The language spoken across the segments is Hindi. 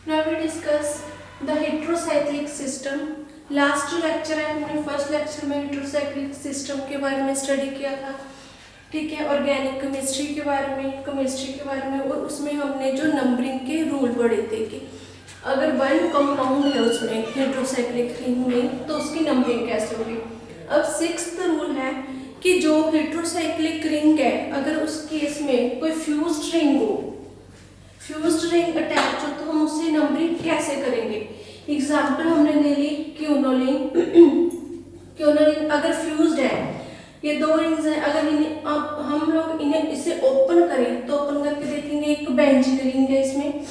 Now we discuss the heterocyclic system. Last जो लेक्चर है हमने फर्स्ट लेक्चर में हेटेरोसाइक्लिक सिस्टम के बारे में स्टडी किया था, ठीक है, ऑर्गेनिक केमिस्ट्री के बारे में, केमिस्ट्री के बारे में, और उसमें हमने जो नंबरिंग के रूल पढ़े थे कि अगर वन कंपाउंड है उसमें हेटेरोसाइक्लिक रिंग में तो उसकी नंबरिंग कैसे होगी। अब सिक्स्थ रूल है कि जो हेटेरोसाइक्लिक रिंग है अगर उस केस में कोई फ्यूज्ड रिंग हो, फ्यूज्ड रिंग अटैच हो तो हम उससे नंबरिंग कैसे करेंगे। एग्जाम्पल हमने ले ली क्यूनोलिन। क्यूनोलिन अगर फ्यूज्ड है, ये दो रिंग्स हैं, अगर इन्हें अब हम लोग इन्हें इसे ओपन करें तो ओपन करके देखेंगे एक बेंजीन रिंग है इसमें,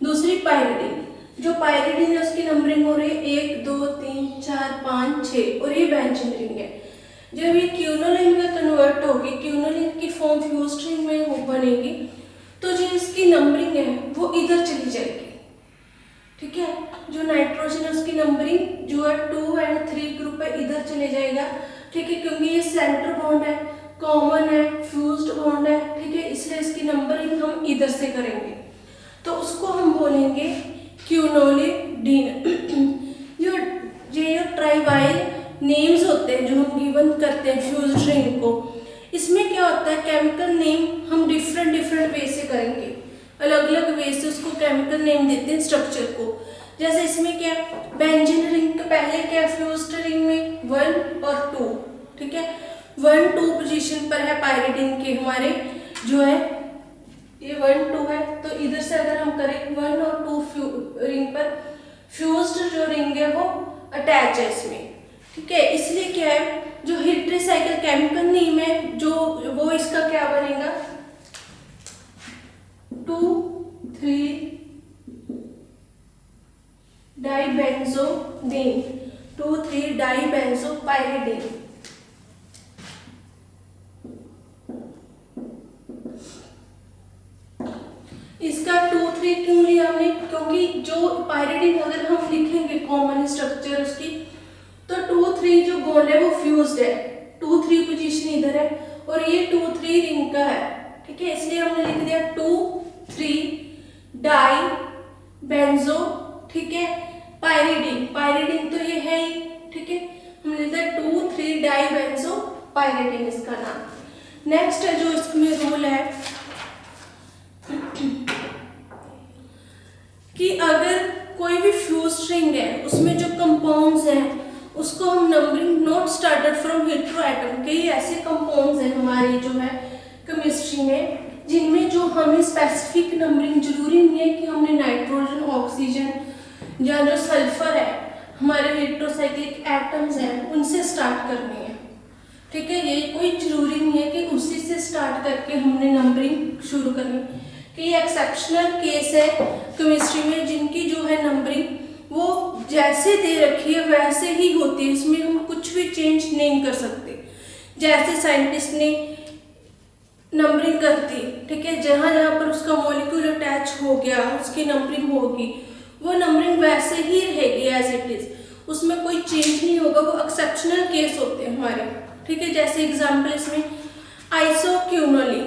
दूसरी पायरिडिन। जो पायरिडिन है उसकी नंबरिंग हो रही है 1 2 3 4 5 6 और ये बेंजीन रिंग है। जब ये क्यूनोलिन में कन्वर्ट होगी, क्यूनोलिन की फॉर्म फ्यूज्ड रिंग में वो बनेगी, तो जो इसकी नंबरिंग है वो इधर चली जाएगी, ठीक है। जो नाइट्रोजन है उसकी नंबरिंग जो है 2 और 3 ग्रुप है इधर चले जाएगा, ठीक है, क्योंकि ये सेंटर बॉन्ड है, कॉमन है, फ्यूज्ड बॉन्ड है, ठीक है, इसलिए इसकी नंबरिंग हम इधर से करेंगे तो उसको हम बोलेंगे क्यूनोलिडीन। जो ट्राइवाइल नेम्स होते हैं जो हम गिवन करते हैं फ्यूज्ड रिंग को, इसमें क्या होता है केमिकल नेम हम डिफरेंट वे से करेंगे, अलग अलग वे से उसको केमिकल नेम देते हैं स्ट्रक्चर को। जैसे इसमें क्या बेंजीन रिंग के पहले क्या फ्यूज्ड रिंग में 1 और 2, ठीक है, 1 2 पोजीशन पर है पायरिडिन के हमारे जो है ये 1 2 है, तो इधर से अगर हम करें 1 और 2 रिंग पर फ्यूज्ड जो रिंग है वो अटैच है इसमें, ठीक है। इसलिए क्या है जो हेटेरोसाइक्लिक केमिकल नेम है जो वो इसका क्या बनेगा 2 3 डाइबेंजोडीन, 2 3 डाइबेंजोपायरिडिन। इसका 2 3 क्यों लिया हमने, क्योंकि जो पायरिडिन अगर हम लिखेंगे कॉमन स्ट्रक्चर उसकी तो 2 3 जो बॉन्ड है वो फ्यूज्ड है, 2 3 पोजीशन इधर है और ये 2 3 रिंग का है, ठीक है, इसलिए हमने लिख दिया 2 3 डाई बेंजो, ठीक है, पायरिडिन। पायरिडिन तो ये है ही, ठीक है, हमने लिखा 2 3 डाई बेंजो पायरिडिन इसका नाम। नेक्स्ट है जो इसमें रूल है कि अगर कोई भी फ्यूज्ड रिंग है उसमें जो कंपाउंड्स हैं उसको हम numbering not started from hetero atom. कई ऐसे कंपाउंड्स हैं हमारी जो है केमिस्ट्री में जिनमें जो हमें स्पेसिफिक नंबरिंग जरूरी नहीं है कि हमने नाइट्रोजन ऑक्सीजन या जो सल्फर है हमारे हेटेरोसाइक्लिक एटम्स हैं उनसे स्टार्ट करनी है, ठीक है, ये कोई जरूरी नहीं है कि उसी से स्टार्ट करके हमने नंबरिंग शुरू करनी। कि एक्सेप्शनल केस है केमिस्ट्री में जिनकी जो है नंबरिंग वो जैसे दे रखी है वैसे ही होती है, इसमें हम कुछ भी चेंज नहीं कर सकते। जैसे साइंटिस्ट ने नंबरिंग करती, ठीक है, जहाँ जहाँ पर उसका मॉलिक्यूल अटैच हो गया उसकी नंबरिंग होगी, वो नंबरिंग वैसे ही रहेगी एज इट इज, उसमें कोई चेंज नहीं होगा। वो एक्सेप्शनल केस होते हैं हमारे, ठीक है। जैसे एग्जाम्पल इसमें आइसोक्यूनोलिन,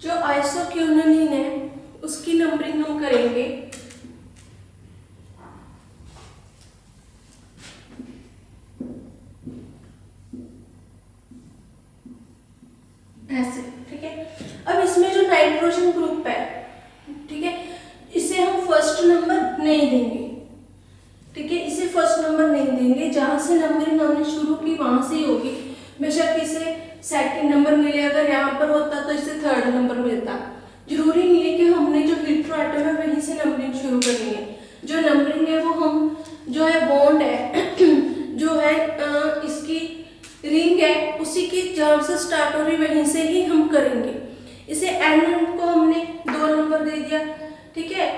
जो आइसोक्यूनोलिन है उसकी नंबरिंग हम करेंगे ऐसे, ठीक है। अब इसमें जो नाइट्रोजन ग्रुप है, ठीक है, इसे हम फर्स्ट नंबर नहीं देंगे, ठीक है, इसे फर्स्ट नंबर नहीं देंगे, जहां से नंबरिंग हमने शुरू की वहां से ही होगी। बेशक इसे सेकंड नंबर मिले, अगर यहाँ पर होता तो इसे थर्ड नंबर मिलता। जरूरी नहीं है कि हमने जो हेटेरो एटम है वहीं से नंबरिंग शुरू करनी है। जो नंबरिंग है वो हम जो है बॉन्ड है जो है इसकी रिंग है उसी की जहाँ से स्टार्ट हो रही वहीं से ही हम करेंगे। इसे एन को हमने 2 नंबर दे दिया, ठीक है।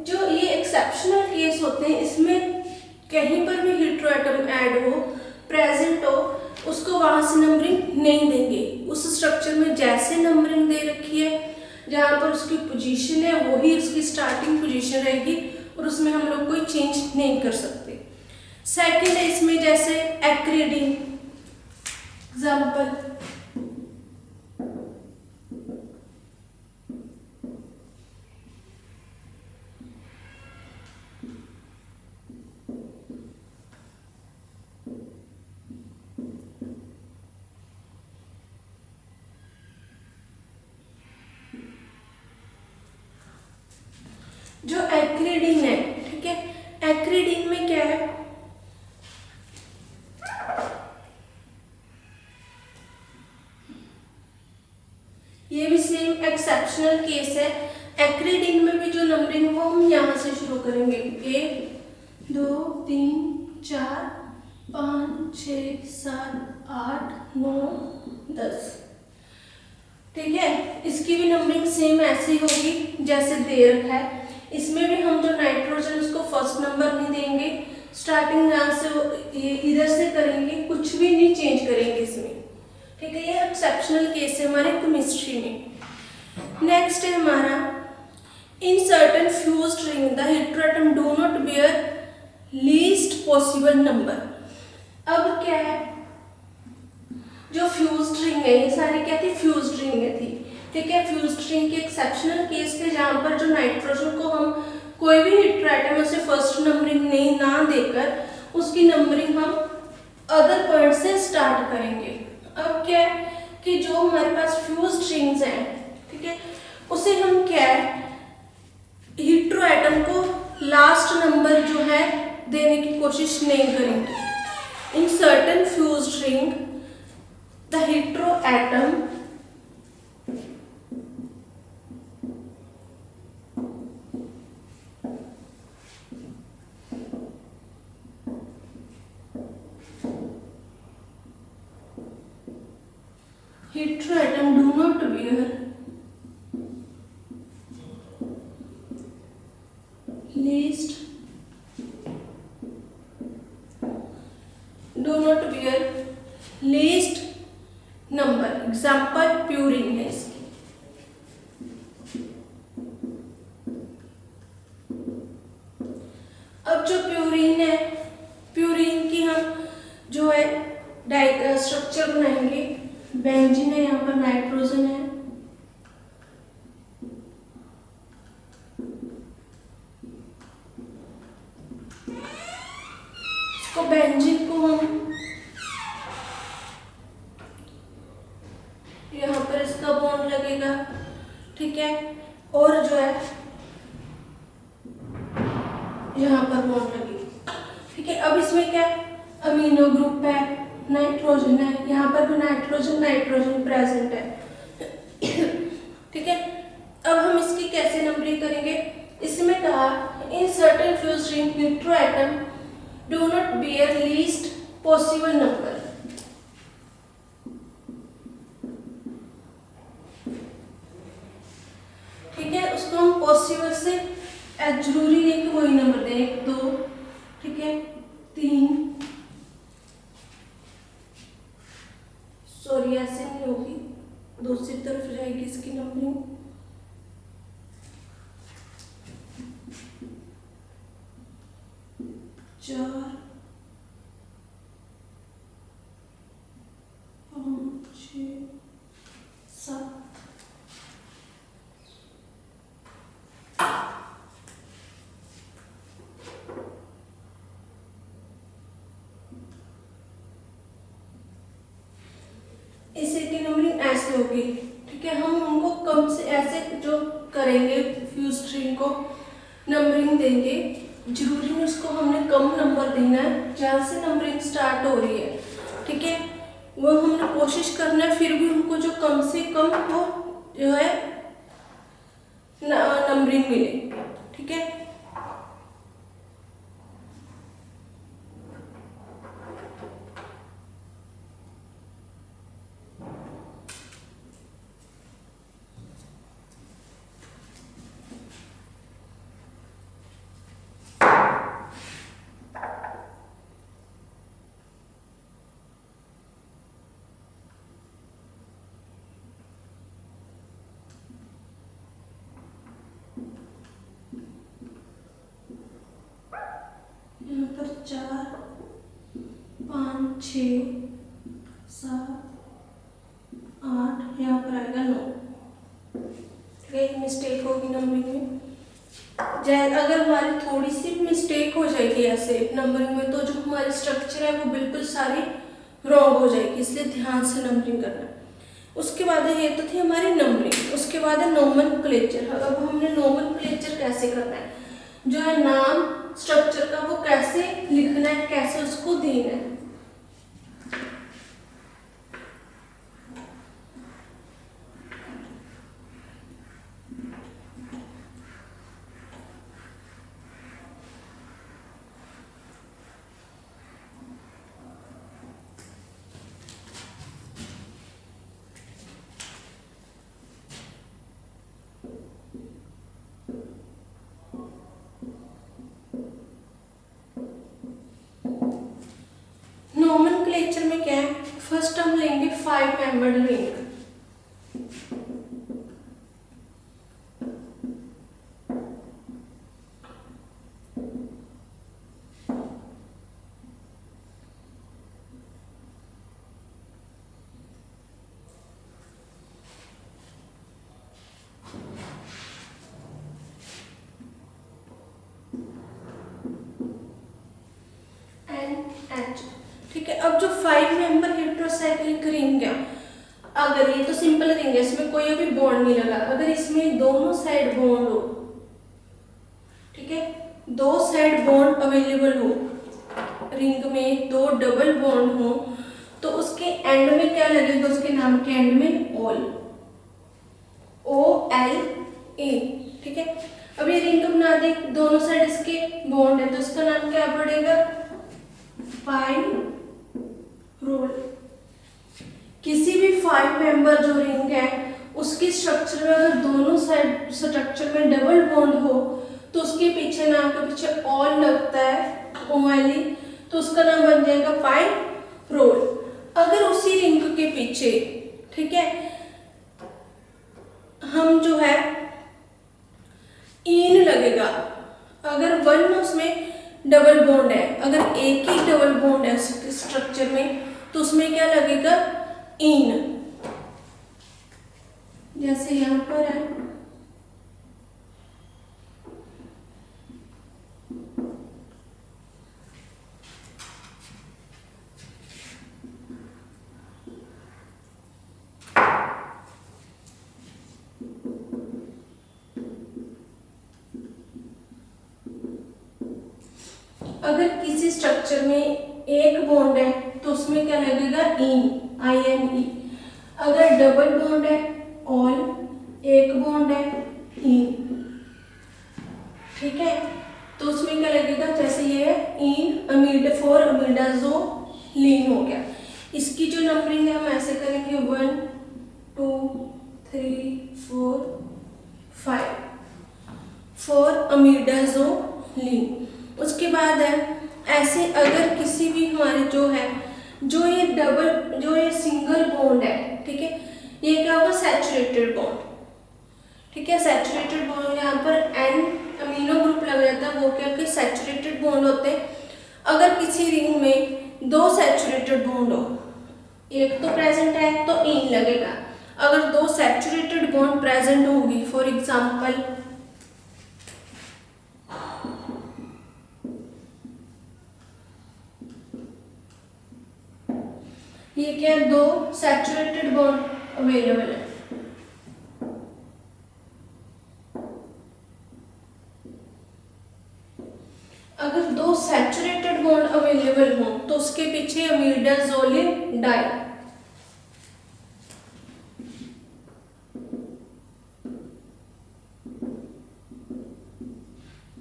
जो ये एक्सेप्शनल केस होते हैं इसमें कहीं पर भी हेटेरो एटम ऐड हो प्रेजेंट हो उसको वहां वहाँ से नंबरिंग नहीं देंगे। उस स्ट्रक्चर में जैसे नंबरिंग दे रखी है, जहाँ पर उसकी पोजीशन है वही उसकी स्टार्टिंग पोजीशन रहेगी और उसमें हम लोग कोई चेंज नहीं कर सकते। सेकंड है इसमें जैसे एक्रीडिंग, एग्जाम्पल जो एक्रीडिंग है, ठीक है, एक्रीडिंग में क्या है, ये भी सेम एक्सेप्शनल केस है। एक्रीडिंग में भी जो नंबरिंग वो हम यहाँ से शुरू करेंगे, 1 2 3 4 5 6 7 8 9 10, ठीक है। इसकी भी नंबरिंग सेम ऐसी होगी जैसे दे रखा है। इसमें भी हम जो नाइट्रोजन उसको फर्स्ट नंबर नहीं देंगे, स्टार्टिंग यहाँ से इधर से करेंगे, कुछ भी नहीं चेंज करेंगे इसमें, ठीक है। ये एक्सेप्शनल केस है हमारे केमिस्ट्री में। नेक्स्ट है हमारा in certain fused ring the heteroatom do not bear least possible number. अब क्या है, जो फ्यूज्ड रिंग है, ये सारी क्या थी, फ्यूज्ड रिंग थी, ठीक है। फ्यूज्ड रिंग के एक्सेप्शनल केस थे जहां पर जो नाइट्रोजन को हम कोई भी हेटेरोएटम से फर्स्ट नंबरिंग नहीं ना देकर उसकी नंबरिंग हम अदर पॉइंट से स्टार्ट करेंगे। अब क्या है कि जो हमारे पास फ्यूज्ड रिंग्स हैं, ठीक है, उसे हम क्या है हेटेरोएटम को लास्ट नंबर जो है देने की कोशिश नहीं करेंगे। In certain fused ring the heteroatom heteroatom do not bear least number, example purine है इसकी। अब जो प्यूरिन है, प्यूरिन की हम जो है स्ट्रक्चर बनाएंगे, बेंजीन है, यहाँ पर नाइट्रोजन है, इसको बेंजीन को हम यहाँ पर इसका बॉन्ड लगेगा, ठीक है, और जो है यहाँ पर बॉन्ड लगेगा, ठीक है। अब इसमें क्या है, अमीनो ग्रुप है, नाइट्रोजन है, यहाँ पर भी नाइट्रोजन प्रेजेंट है, ठीक है। अब हम इसकी कैसे नंबरिंग करेंगे, इसमें कहा in certain fused ring heteroatom do not bear least possible number. ठीक है, उसको हम पॉसिबल से जरूरी नहीं कि वही नंबर दें, 1 2, ठीक है, 3, सॉरी ऐसे नहीं होगी, दूसरी तरफ रहेगी इसकी नंबरिंग। 4 5 6 7, इसे की नंबरिंग ऐसे होगी, ठीक है। हम उनको कम से ऐसे जो करेंगे फ्यूज्ड रिंग को नंबरिंग देंगे, जरूरी नहीं उसको हमने कम नंबर देना है, जहाँ से नंबरिंग स्टार्ट हो रही है, ठीक है, वो हमने कोशिश करना है, फिर भी उनको जो कम से कम वो जो है नंबरिंग मिले, ठीक है। 4 5 6 7 8, यहाँ पर आएगा 9। ठीक है, मिस्टेक होगी नंबरिंग में। अगर हमारी थोड़ी सी मिस्टेक हो जाएगी ऐसे नंबरिंग में, तो जो हमारी स्ट्रक्चर है वो बिल्कुल सारी रॉन्ग हो जाएगी, इसलिए ध्यान से नंबरिंग करना। उसके बाद ये तो थी हमारी नंबरिंग। उसके बाद है नोमेनक्लेचर। अब हमने नोमेनक्लेचर कैसे करना है, जो है नाम स्ट्रक्चर का वो कैसे लिखना है, कैसे उसको देना है। नोमेनक्लेचर में क्या है, फर्स्ट हम लेंगे 5 मेंबर्ड रिंग। ठीक है, अब जो 5 मेंबर हेटेरोसाइक्लिक रिंग है, अगर ये तो सिंपल रिंग है, इसमें कोई अभी बॉन्ड नहीं लगा, अगर इसमें दोनों साइड बॉन्ड हो, ठीक है, 2 साइड बॉन्ड अवेलेबल हो, रिंग में 2 डबल बॉन्ड हो, तो उसके एंड में क्या लगेगा, उसके नाम के एंड में ऑल, OLA। ठीक है, अब ये रिंग बना दे, दोनों साइड इसके बॉन्ड है, तो इसका नाम क्या पड़ेगा, पाई रोल। किसी भी 5 मेंबर जो रिंग है उसकी स्ट्रक्चर में अगर दोनों साइड स्ट्रक्चर में डबल बॉन्ड हो, तो उसके पीछे नाम के पीछे ऑल लगता है, OLE, तो उसका नाम बन जाएगा पाई रोल। अगर उसी रिंग के पीछे, ठीक है, हम जो है इन लगेगा, अगर 1 उसमें डबल बॉन्ड है, अगर एक ही डबल बॉन्ड है स्ट्रक्चर में, तो उसमें क्या लगेगा, इन, जैसे यहां पर है। अगर किसी स्ट्रक्चर में एक बॉन्ड है तो उसमें क्या लगेगा, इन, INE। अगर डबल बॉन्ड है ऑल, एक बॉन्ड है इन। ठीक है, तो उसमें क्या लगेगा, जैसे ये है इन अमीडा 4 अमीडाज़ोलिन हो गया। इसकी जो नंबरिंग है हम ऐसे करेंगे 1 2 3 4 5, 4 अमीडाज़ोलिन। उसके बाद है ऐसे, अगर किसी भी हमारे जो है, जो ये सिंगल बॉन्ड है, ठीक है, ये क्या होगा, सैचुरेटेड बॉन्ड। ठीक है, सैचुरेटेड बॉन्ड, यहाँ पर N अमीनो ग्रुप लग जाता है, वो क्या कि सैचुरेटेड बॉन्ड होते हैं। अगर किसी रिंग में 2 सैचुरेटेड बॉन्ड हो, एक तो प्रेजेंट है तो इन लगेगा। अगर 2 सैचुरेटेड बॉन्ड प्रेजेंट होगी, फॉर एग्जाम्पल ये क्या, 2 सैचुरेटेड बॉन्ड अवेलेबल है, अगर 2 सैचुरेटेड बॉन्ड अवेलेबल हो तो उसके पीछे अमीडाज़ोलिन डाई,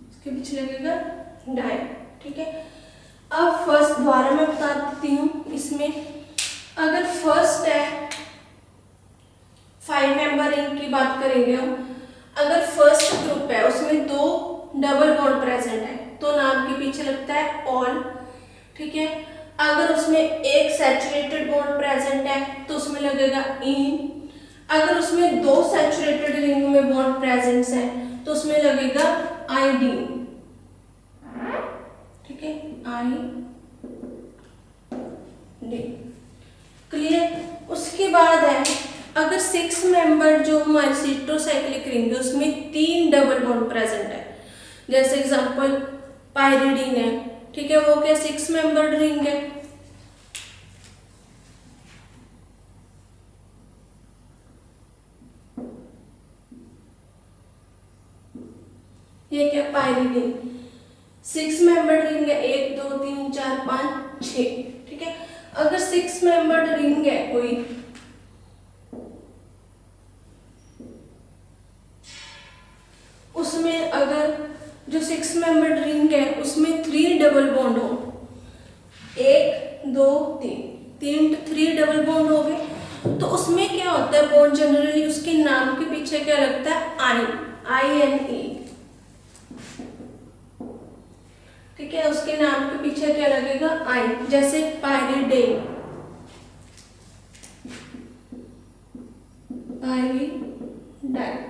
उसके पीछे लगेगा डाई। ठीक है, अब फर्स्ट द्वारा मैं बता देती हूँ, इसमें अगर फर्स्ट है 5 मेंबर रिंग की बात करेंगे हम, अगर फर्स्ट ग्रुप है उसमें 2 डबल बॉन्ड प्रेजेंट है तो नाम के पीछे लगता है ऑल। ठीक है, अगर उसमें एक सैचुरेटेड बॉन्ड प्रेजेंट है तो उसमें लगेगा इन। अगर उसमें 2 सैचुरेटेड रिंग में बॉन्ड प्रेजेंट्स है तो उसमें लगेगा आयोडीन। ठीक है, आई डी। क्लियर। उसके बाद है अगर 6 मेंबर जो हमारी हेटेरोसाइक्लिक रिंग है उसमें 3 डबल बॉन्ड प्रेजेंट है, जैसे एग्जांपल पायरिडीन है, ठीक है, वो क्या 6 मेंबर्ड रिंग है। ये क्या पायरिडीन 6 मेंबर्ड रिंग है, 1 2 3 4 5 6, ठीक है। अगर 6 मेंबर्ड रिंग है कोई, उसमें अगर जो 6 मेंबर्ड रिंग है उसमें 3 डबल बॉन्ड हो, 1 2 3 3 डबल बॉन्ड हो गए, तो उसमें क्या होता है बॉन्ड जनरली उसके नाम के पीछे क्या लगता है INE, ठीक है, उसके नाम के पीछे क्या लगेगा आई, जैसे पायरिडेन, पायरिडाइन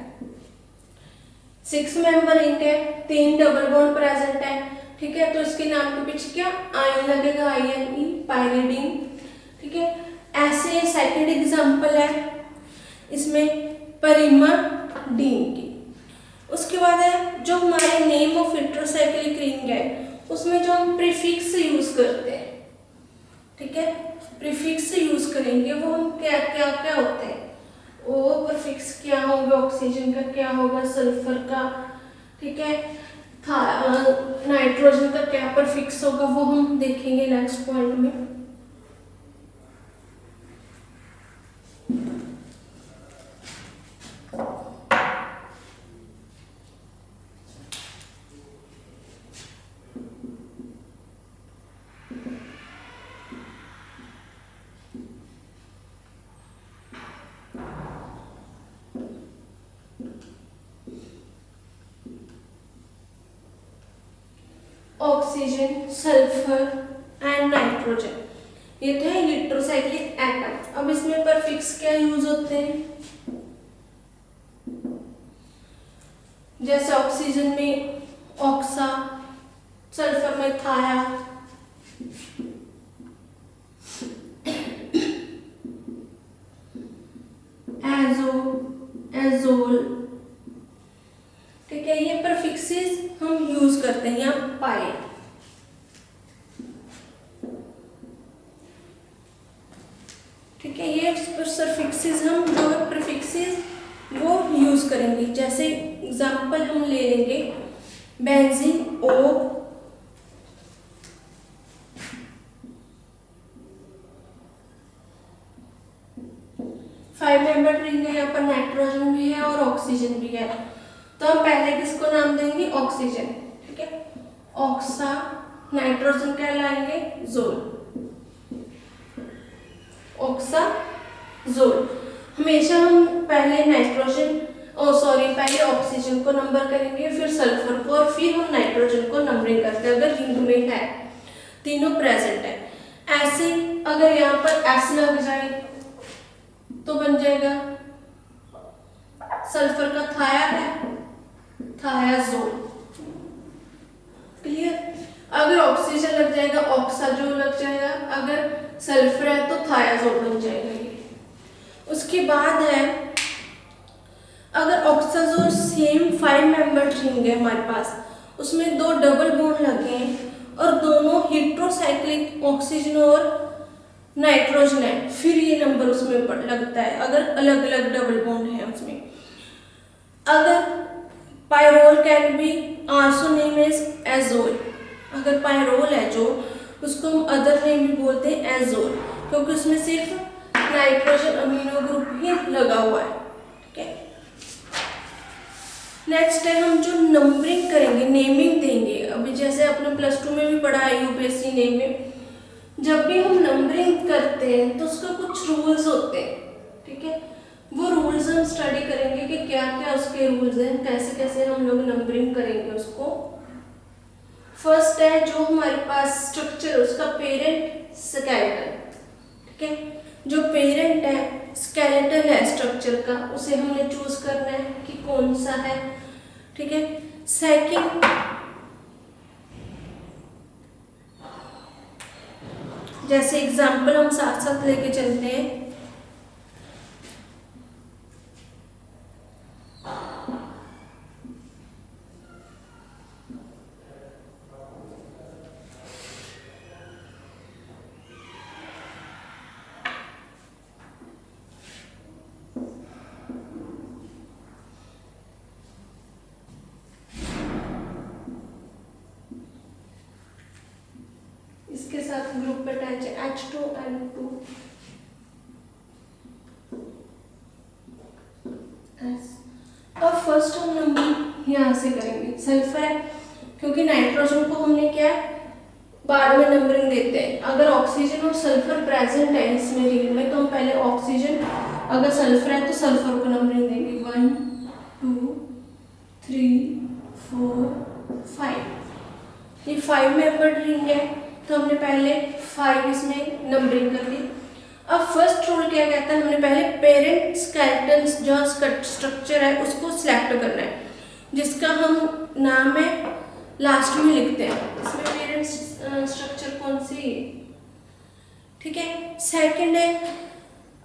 6 मेंबर रिंग है, 3 डबल बॉन्ड प्रेजेंट है, ठीक है, तो इसके नाम के पीछे क्या आयन लगेगा INE, पायरिडीन, ठीक है। ऐसे सेकंड एग्जांपल है इसमें परिमडीन की। उसके बाद है जो हमारे नेम ऑफ हेटेरोसाइक्लिक रिंग है उसमें जो हम प्रीफिक्स यूज करते हैं, ठीक है, प्रीफिक्स यूज करेंगे वो हम क्या क्या क्या होते हैं, ओ प्रीफिक्स क्या होगा, ऑक्सीजन का क्या होगा, सल्फर का, ठीक है, नाइट्रोजन का क्या प्रीफिक्स होगा वो हम देखेंगे नेक्स्ट पॉइंट में। ऑक्सीजन, सल्फर एंड नाइट्रोजन, ये तो है हेटेरोसाइक्लिक एटम। अब इसमें प्रीफिक्स क्या यूज होते हैं, जैसे ऑक्सीजन में ऑक्सा, सल्फर में थाया, एजो, एजोल, ठीक है, ये प्रीफिक्सेस हम यूज करते हैं। यहाँ पाए, ठीक है, ये सफिक्सेस हम जो प्रीफिक्सेस वो यूज करेंगे। जैसे एग्जांपल हम ले लेंगे बेंजीन O, 5 मेंबर रिंग है, यहाँ पर नाइट्रोजन भी है और ऑक्सीजन भी है, तो हम पहले किसको नाम देंगे ऑक्सीजन, ठीक है, ऑक्सा, नाइट्रोजन क्या लाएंगे जोल, ऑक्सा जोल। हमेशा हम पहले नाइट्रोजन पहले ऑक्सीजन को नंबर करेंगे, फिर सल्फर को, और फिर हम नाइट्रोजन को नंबरिंग करते हैं अगर रिंग में है, तीनों प्रेजेंट है। ऐसे अगर यहाँ पर S लग जाए तो बन जाएगा सल्फर का थाया है, थायाजोल, क्लियर। अगर ऑक्सीजन लग जाएगा ऑक्साजोल लग जाएगा, अगर सल्फर है तो थायाजोल बन जाएगा ये। उसके बाद है अगर ऑक्साजोल सेम 5 मेंबर रिंग है हमारे पास, उसमें 2 डबल बॉन्ड लगे हैं और दोनों हेटेरोसाइक्लिक ऑक्सीजन और नाइट्रोजन है, फिर ये नंबर उसमें लगता है अगर अलग अलग डबल बॉन्ड है उसमें। अगर pyrrole can be also name as azole, अगर पायरोल है जो उसको हम अदर नेम भी बोलते हैं एजोल, क्योंकि उसमें सिर्फ नाइट्रोजन अमीनो ग्रुप ही लगा हुआ है, ठीक है। नेक्स्ट है हम जो नंबरिंग करेंगे, नेमिंग देंगे। अभी जैसे आपने +2 में भी पढ़ा है यूपीएससी नेम में, जब भी हम नंबरिंग करते हैं तो उसका कुछ रूल्स होते हैं, ठीक है, वो रूल्स हम स्टडी करेंगे कि क्या क्या उसके रूल्स हैं, कैसे कैसे हम लोग नंबरिंग करेंगे उसको। फर्स्ट है जो हमारे पास स्ट्रक्चर उसका पेरेंट स्केलेटन, ठीक है, जो पेरेंट है स्केलेटन है स्ट्रक्चर का, उसे हमने चूज करना है कि कौन सा है, ठीक है। सेकंड जैसे एग्जाम्पल हम साथ साथ लेके चलते हैं। इसके साथ ग्रुप पे अटैच है H2N2 S। अब फर्स्ट हम नंबर यहाँ से करेंगे, सल्फर है क्योंकि नाइट्रोजन को हमने क्या बाद में नंबरिंग देते हैं। अगर ऑक्सीजन और सल्फर प्रेजेंट है इसमें रिंग में तो हम पहले ऑक्सीजन, अगर सल्फर है तो सल्फर को नंबरिंग देंगे 1 2 3 4 5। ये 5 मेंबर्ड रिंग है तो हमने पहले 5 इसमें नंबरिंग कर दी। अब फर्स्ट रूल क्या कहता है, हमने पहले पेरेंट स्केलेटन जो स्ट्रक्चर है उसको सिलेक्ट करना है, जिसका हम नाम है लास्ट में लिखते हैं। इसमें पेरेंट स्ट्रक्चर कौन सी है, ठीक है। सेकंड है,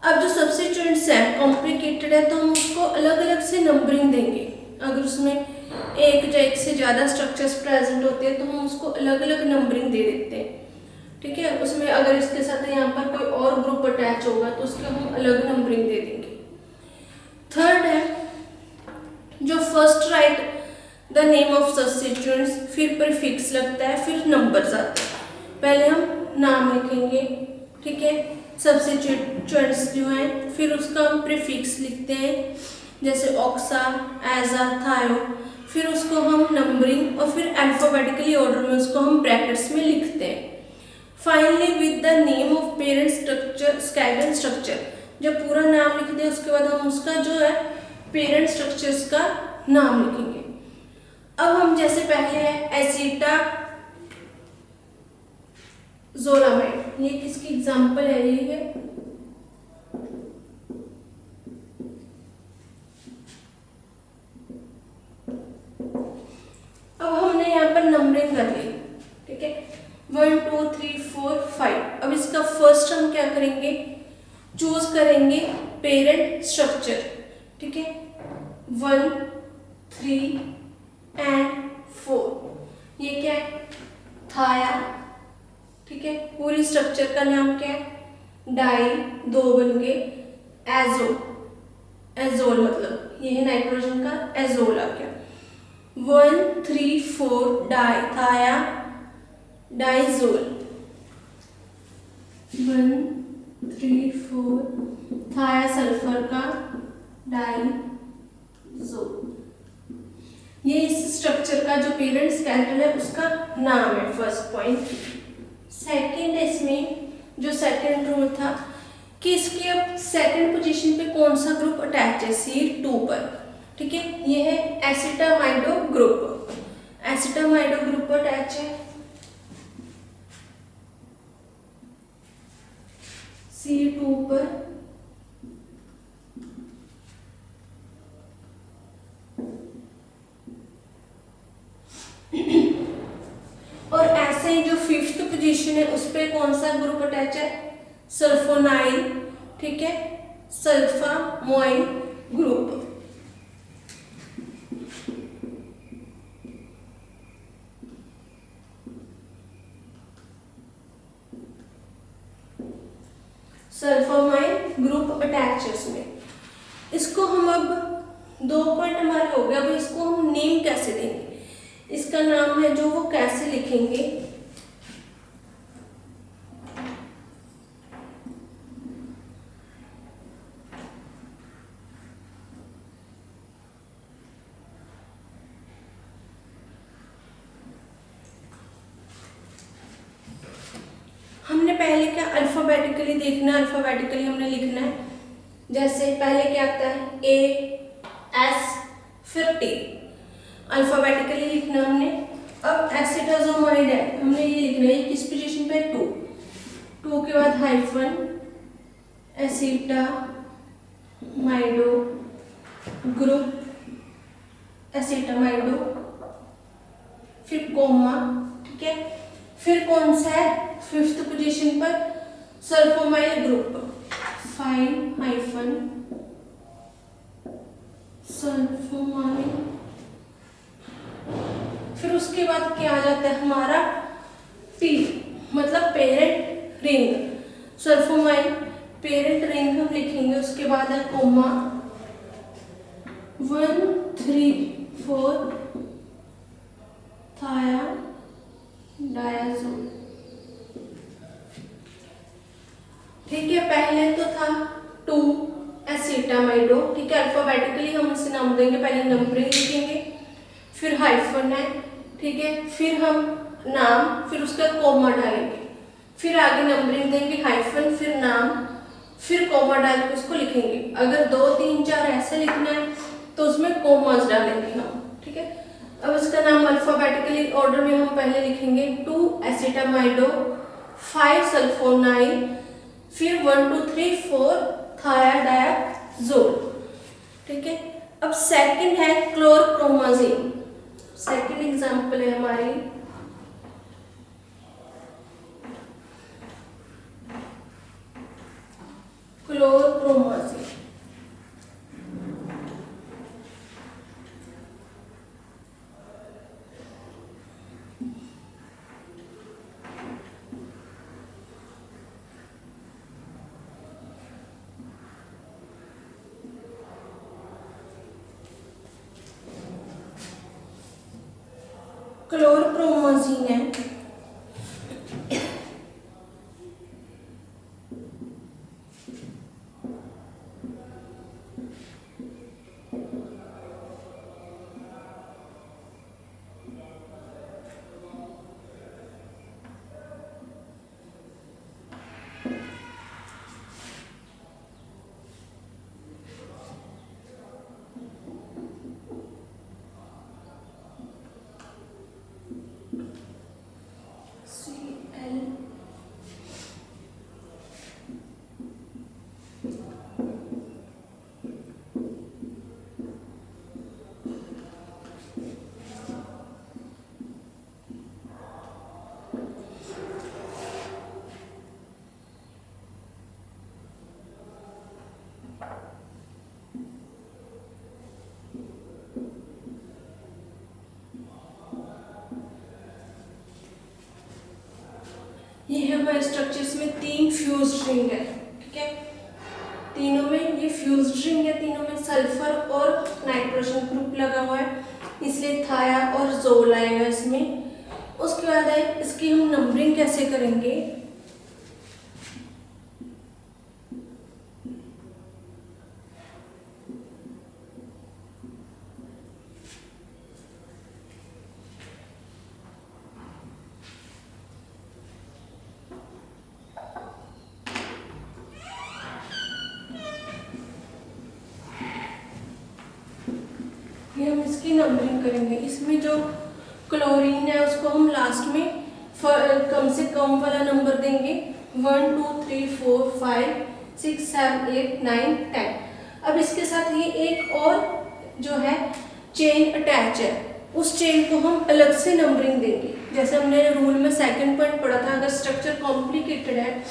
अब जो सब्स्टिट्यूएंट्स है कॉम्प्लिकेटेड है तो हम उसको अलग अलग से नंबरिंग देंगे। अगर उसमें एक या एक से ज़्यादा स्ट्रक्चर्स प्रेजेंट होते हैं तो हम उसको अलग अलग नंबरिंग दे देते हैं, ठीक है। उसमें अगर इसके साथ यहाँ पर कोई और ग्रुप अटैच होगा तो उसको हम अलग नंबरिंग दे देंगे। थर्ड है, जो first right the name of substituents, फिर प्रीफिक्स लगता है, फिर नंबर्स आते हैं। पहले हम नाम लिखेंगे, ठीक है, सब्स्टिट्यूएंट्स जो हैं, फिर उसका हम प्रीफिक्स लिखते हैं जैसे ऑक्सा, एजा, थायो, फिर उसको हम नंबरिंग और फिर अल्फाबेटिकली ऑर्डर में उसको हम ब्रैकेट्स में लिखते हैं। Finally with the name of parent structure skeleton structure, जब पूरा नाम लिख दें उसके बाद हम उसका जो है पेरेंट स्ट्रक्चर्स का नाम लिखेंगे। अब हम जैसे पहले है एसीटा जोलामाइड, ये किसकी एग्जांपल है, ये है अब हमने यहाँ पर नंबरिंग कर ली, ठीक है, 1 2 3 4 5। अब इसका फर्स्ट हम क्या करेंगे, चूज करेंगे पेरेंट स्ट्रक्चर, ठीक है, 1 3 एंड 4। ये क्या है, थाया, ठीक है। पूरी स्ट्रक्चर का नाम क्या है, डाई, 2 बन गए, एजो, एजोल मतलब ये है नाइट्रोजन का एजोल आ गया। 1 3 4 डाई, थाया डाइजोल, 1 3 4 थाया सल्फर का डाइजोल। ये इस स्ट्रक्चर का जो पेरेंट स्केलेटन है उसका नाम है, फर्स्ट पॉइंट। सेकंड, इसमें जो सेकंड रूल था कि इसकी अब सेकंड पोजीशन पे कौन सा ग्रुप अटैच है, C2 पर, ठीक है। ये है एसिटामाइडो ग्रुप, एसिटामाइडो ग्रुप अटैच है C2 पर। और ऐसे ही जो फिफ्थ पोजीशन है उस पर कौन सा ग्रुप अटैच है, सल्फोनाइल, ठीक है, सल्फामोइल ग्रुप। सल्फामाइल ग्रुप अटैच है उसमें। इसको हम अब 2 पॉइंट हमारे हो गए, अब इसको हम नेम कैसे देंगे, इसका नाम है जो वो कैसे लिखेंगे, हमने पहले क्या अल्फाबेटिकली देखना है, अल्फाबेटिकली हमने लिखना है। जैसे पहले क्या आता है A S फिर T, अल्फाबेटिकली लिखना हमने। अब एसिटाजोमाइड है, हमने ये लिखना है, ये किस पोजीशन पे, 2 के बाद हाइफन एसिटामाइडो ग्रुप, एसिटामाइडो, फिर कोमा, ठीक है। फिर कौन सा है फिफ्थ पोजीशन पर, सल्फोमाइल ग्रुप, 5 हाइफन सल्फोमाइल। फिर उसके बाद क्या आ जाता है हमारा पी, मतलब पेरेंट रिंग, सल्फोमाइल पेरेंट रिंग हम लिखेंगे। उसके बाद है कोमा 1 3 4 थायाडायाजोल। ठीक है, पहले तो था 2 एसिटामाइडो। ठीक है, अल्फाबेटिकली हम इसे नाम देंगे, पहले नंबरिंग लिखेंगे, फिर हाइफन है। ठीक है, फिर हम नाम, फिर उसका कोमा डालेंगे, फिर आगे नंबरिंग देंगे, हाइफन, फिर नाम, फिर कोमा डाल के उसको लिखेंगे। अगर 2 3 4 ऐसे लिखना है तो उसमें कोमास डालेंगे हम। ठीक है, अब इसका नाम अल्फाबेटिकली ऑर्डर में हम पहले लिखेंगे 2 एसिटामाइडो, 5 सल्फोनाइल, फिर 1 2 3 4 थायाडायाजोल। ठीक है, अब सेकंड है क्लोरप्रोमाजीन। सेकंड एग्जांपल है हमारी क्लोरप्रोमाजीन। क्लोरप्रोमाजीन है ये है हमारे स्ट्रक्चर्स में 3 फ्यूज्ड रिंग है। ठीक है, तीनों में ये फ्यूज्ड रिंग है, तीनों में सल्फर और नाइट्रोजन ग्रुप लगा हुआ है, इसलिए थाया और जोल आएगा इसमें। उसके बाद है इसकी हम नंबरिंग कैसे करेंगे। ये हम इसकी नंबरिंग करेंगे। इसमें जो क्लोरीन है उसको हम लास्ट में कम से कम वाला नंबर देंगे, 1 2 3 4 5 6 7 8 9 10। अब इसके साथ ये एक और जो है चेन अटैच है, उस चेन को हम अलग से नंबरिंग देंगे। जैसे हमने रूल में सेकंड पॉइंट पढ़ा था, अगर स्ट्रक्चर कॉम्प्लिकेटेड है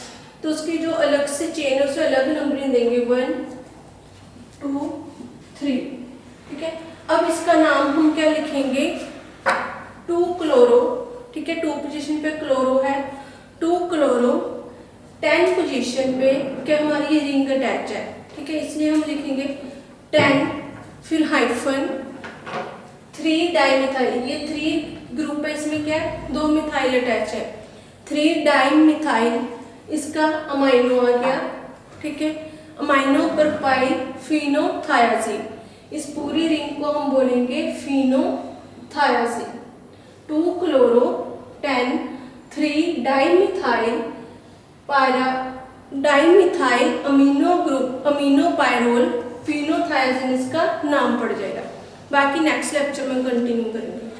तो उसकी जो अलग से चेन है उसे अलग नंबरिंग देंगे, 1 2 3। ठीक है, अब इसका नाम हम क्या लिखेंगे, 2 क्लोरो। ठीक है, 2 पोजीशन पे क्लोरो है, 2 क्लोरो, 10 पोजीशन पे क्या हमारी ये रिंग अटैच है। ठीक है, इसलिए हम लिखेंगे 10, फिर हाइफन 3 डाइमिथाइल। ये 3 ग्रुप है, इसमें क्या है 2 मिथाइल अटैच है, 3 डाइमिथाइल, इसका अमाइनो आ गया। ठीक है, अमाइनो पर पाइल फिनोथायाजीन, इस पूरी रिंग को हम बोलेंगे phenothiazine. 2 chloro 10 3 dimethyl dimethyl amino group amino pyrrole phenothiazine इसका नाम पड़ जाएगा। बाकी नेक्स्ट लेक्चर में कंटिन्यू करेंगे।